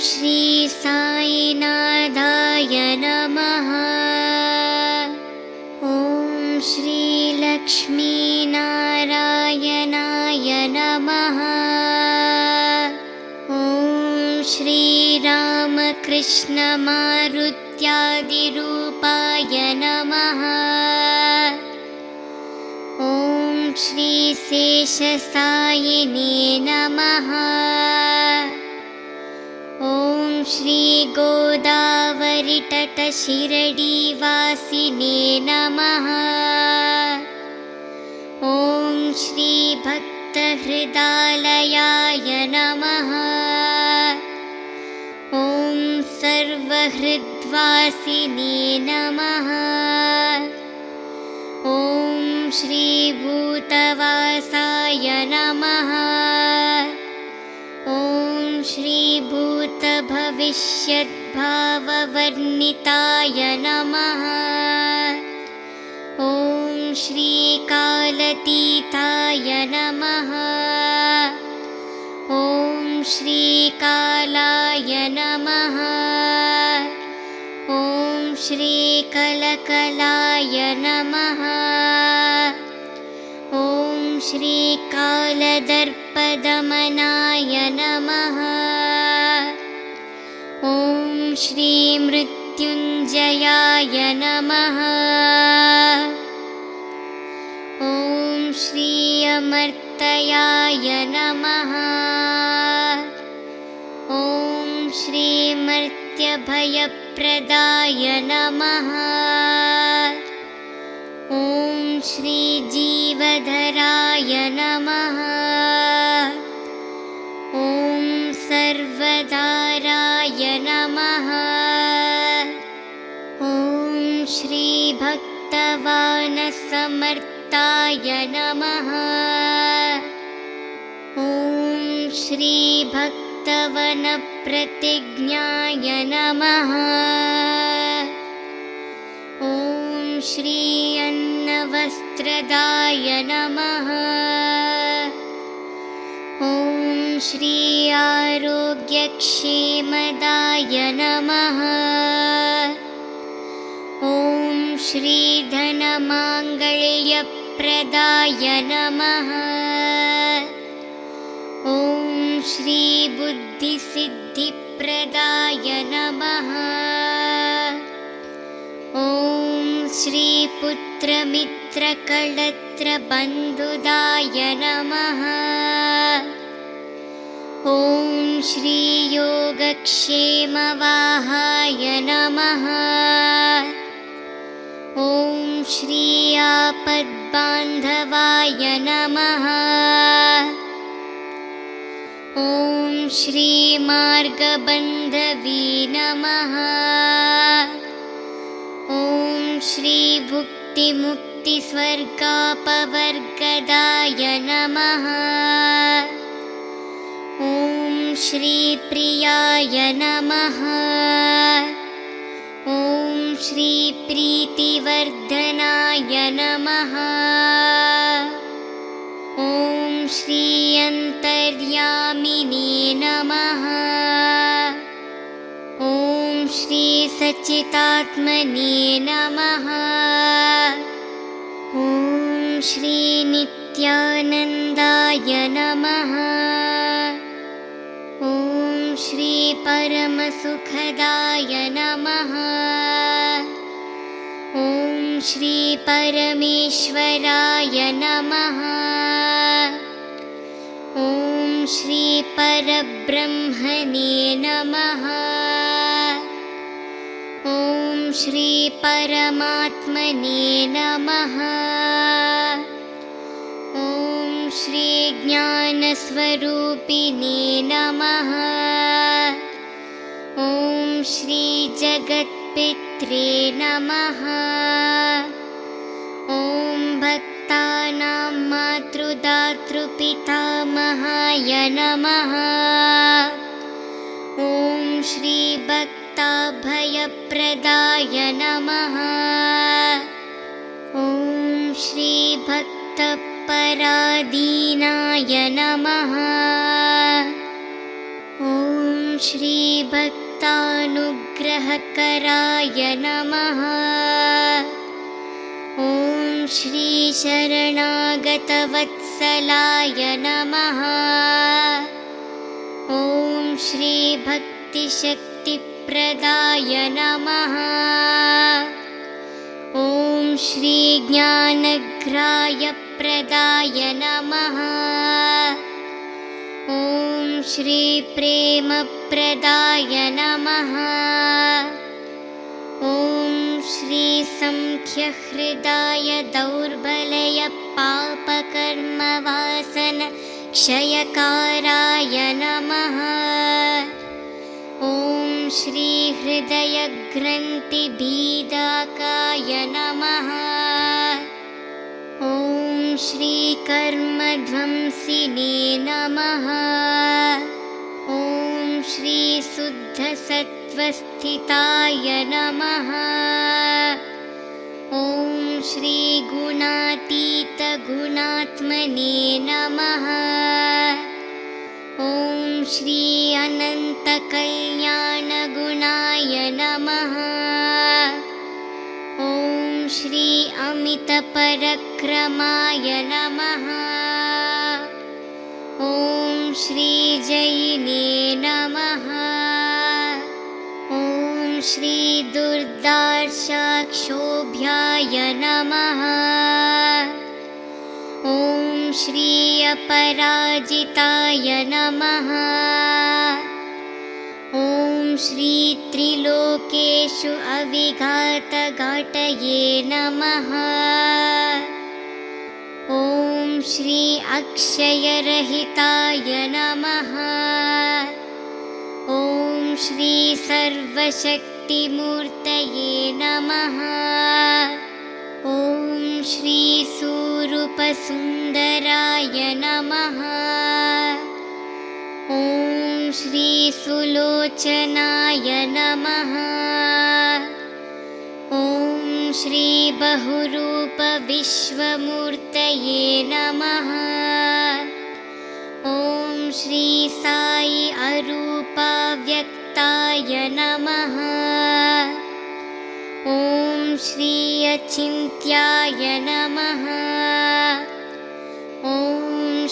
श्री साईनाथाय नमः। ॐ श्री लक्ष्मीनारायणाय नमः। ॐ श्री रामकृष्णमारुत्यादिरूपाय नमः। ॐ श्री शेषसायिने नमः। ॐ श्री गोदावरितटशिरडीवासिने नमः। ॐ श्री भक्तहृदालयाय नमः। ॐ सर्वहृद्वासिने नमः। ॐ श्री भूतवासाय नमः। ॐ श्री भूतभविष्यद्भाववर्णिताय नमः। ॐ श्री कालतीताय नमः। ॐ श्री कालाय नमः। ॐ श्री कलकलाय नमः। ॐ श्री कालदर्पदमनाय नमः। ॐ श्री मृत्युञ्जयाय नमः। ॐ श्री अमर्त्याय नमः। ॐ श्री मर्त्यभयप्रदाय नमः। ॐ श्री जीवधराय नमः। ॐ सर्वधाराय नमः। ॐ श्री भक्तवानसमर्ताय नमः। ॐ श्री भक्तवनप्रतिज्ञाय नमः। ॐ श्री अन्नवस्त्रदाय नमः। ॐ श्री आरोग्यक्षेमदाय नमः। ॐ श्री धनमाङ्गल्यप्रदाय नमः। ॐ श्री बुद्धिसिद्धिप्रदाय नमः। ॐ श्री पुत्रमित्रकळत्रबन्धुदाय नमः। ॐ श्री योगक्षेमवाहाय नमः। ॐ श्री आपद्बान्धवाय नमः। ॐ श्री मार्गबन्धवे नमः। ॐ श्री भुक्तिमुक्तिस्वर्गापवर्गदाय नमः। ॐ श्री प्रियाय नमः। ॐ श्री प्रीतिवर्धनाय नमः। ॐ श्री अन्तर्यामिने नमः। ॐ श्री सच्चिदात्मने नमः। ॐ श्री नित्यानन्दाय नमः। ॐ श्री परमसुखदाय नमः। ॐ श्री परमेश्वराय नमः। ॐ श्री परब्रह्मणे नमः। ॐ श्री परमात्मने नमः। ॐ श्री ज्ञानस्वरूपिणे नमः। ॐ श्री जगत्पित्रे नमः। ॐ भक्तानां मातृदातृपितामहाय नमः। ॐ श्री भक्ताभयप्रदाय नमः। ॐ श्री भक्तपराधीनाय नमः। ॐ श्री भक्तानुग्रहकराय नमः। ॐ श्री शरणागतवत्सलाय नमः। ॐ श्री भक्तिशक्तिप्रदाय नमः। ॐ श्री ज्ञानग्राह्यप्रदाय नमः। ॐ श्री प्रेमप्रदाय नमः। ॐ श्री संख्यहृदाय दौर्बलय पापकर्मवासन क्षयकाराय नमः। ॐ श्री हृदयग्रन्थिभेदकाय नमः। ॐ श्री कर्मध्वंसिने नमः। ॐ श्री शुद्धसत्त्वस्थिताय नमः। ॐ श्री गुणातीतगुणात्मने नमः। ॐ श्री अनन्तकल्याणगुणाय नमः। ॐ श्री अमितपरक्रमाय नमः। ॐ श्री जयिने नमः। ॐ श्री दुर्दार्शाक्षोभ्याय नमः। ॐ श्री अपराजिताय नमः। ॐ श्री त्रिलोकेषु अविघातघाटये नमः। ॐ श्री अक्षयरहिताय नमः। ॐ श्री सर्वशक्तिमूर्तये नमः। ॐ श्री सूरूपसुन्दराय नमः। ॐ श्री सुलोचनाय नमः। ॐ श्री बहुरूपविश्वमूर्तये नमः। ॐ श्री साई अरूपाव्यक्ताय नमः। ॐ श्री अचिन्त्याय नमः। ॐ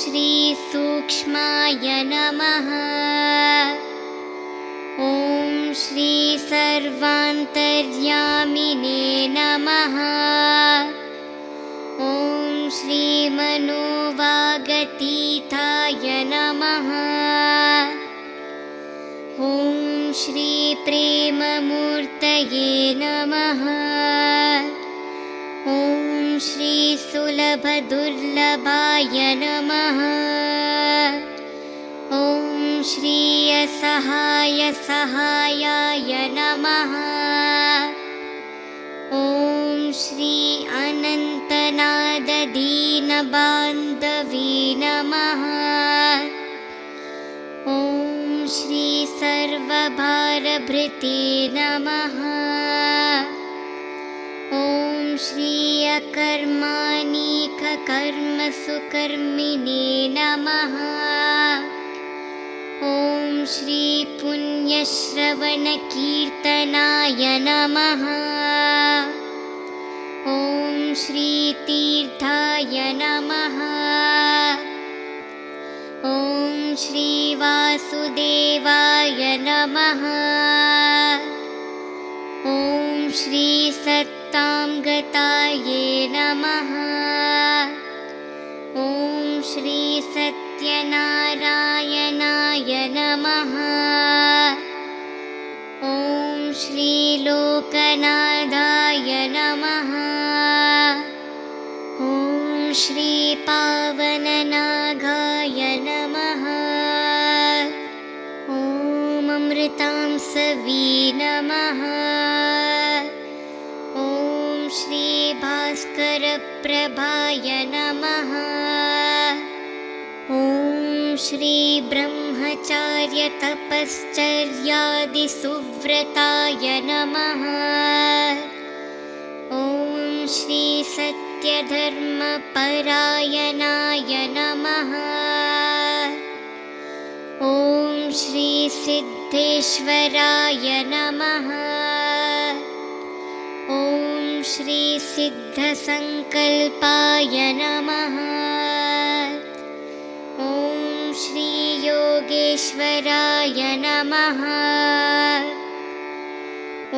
श्री सूक्ष्माय नमः। ॐ श्री सर्वान्तर्यामिने नमः। ॐ श्री मनोवागतीताय नमः। ॐ श्री प्रेममूर्तये नमः। ॐ श्री सुलभदुर्लभाय नमः। ॐ श्री असहायसहायाय नमः। ॐ श्री अनन्तनाददीनबान्धवे नमः। ॐ श्री सर्वभारभृते नमः। ॐ श्री अकर्माणिककर्मसुकर्मिणे नमः। ॐ श्री पुण्यश्रवणकीर्तनाय नमः। ॐ श्री तीर्थाय नमः। ॐ श्री वासुदेवाय नमः। ॐ श्री सत्तांगताये नमः। ॐ श्री सत्यनारायणाय नमः। ॐ श्री लोकनाथाय नमः। ॐ श्री पावननागाय नमः। ॐ अमृतांसवे नमः। ॐ श्री भास्करप्रभाय नमः। ॐ श्री ब्रह्मचार्यतपश्चर्यादिसुव्रताय नमः। ॐ श्री सत्यधर्मपरायणाय नमः। ॐ श्री सिद्धेश्वराय नमः। ॐ श्री सिद्धसंकल्पाय नमः। ॐ श्री योगेश्वराय नमः। ॐ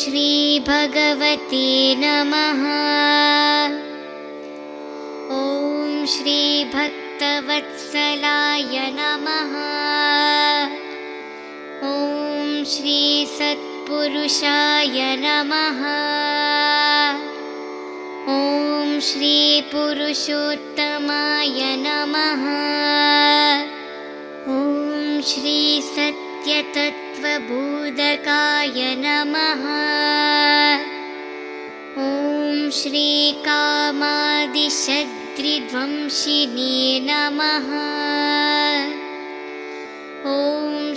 श्री भगवते नमः। ॐ श्री भक्तवत्सलाय नमः। ॐ श्री सत्पुरुषाय नमः। ॐ श्री पुरुषोत्तमाय नमः। ॐ श्री सत्यतत्त्वबोधकाय नमः। ॐ श्री कामादिशत्रुध्वंसिने नमः। ॐ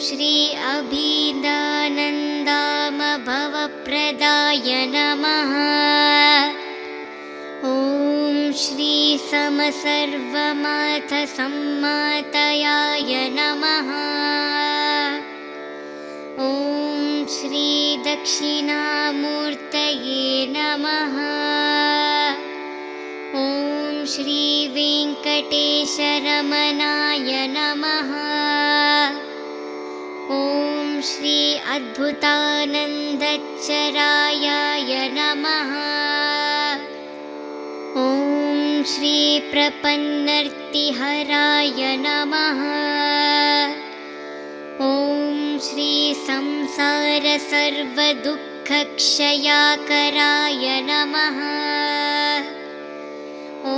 श्री अभिदानन्दामभवप्रदाय नमः। ॐ श्री समसर्वमाथसम्मातयाय नमः। ॐ श्री दक्षिणामूर्तये नमः। ॐ श्री वेङ्कटेशरमणाय नमः। ॐ श्री अद्भुतानन्दचरायाय नमः। ॐ श्री प्रपन्नर्तिहराय नमः। ॐ श्री संसारसर्वदुःखक्षयाकराय नमः। ॐ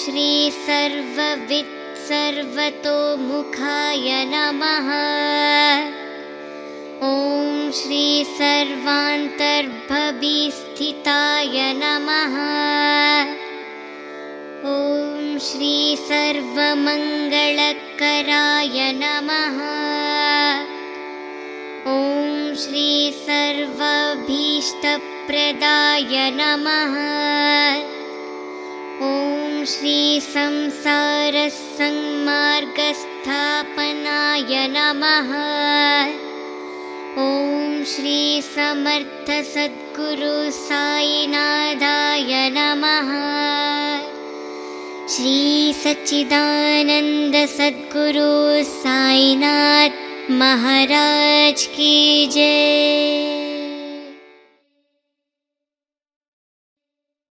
श्री सर्ववित्सर्वतोमुखाय नमः। ॐ श्री सर्वान्तर्भविस्थिताय नमः। ॐ श्री सर्वमङ्गलकराय नमः। ॐ श्री सर्वाभीष्टप्रदाय नमः। ॐ श्री संसारसन्मार्गस्थापनाय नमः। ॐ श्री समर्थसद्गुरु साईनाथाय नमः। श्री सच्चिदानंद सद्गुरु साईनाथ महाराज की जय।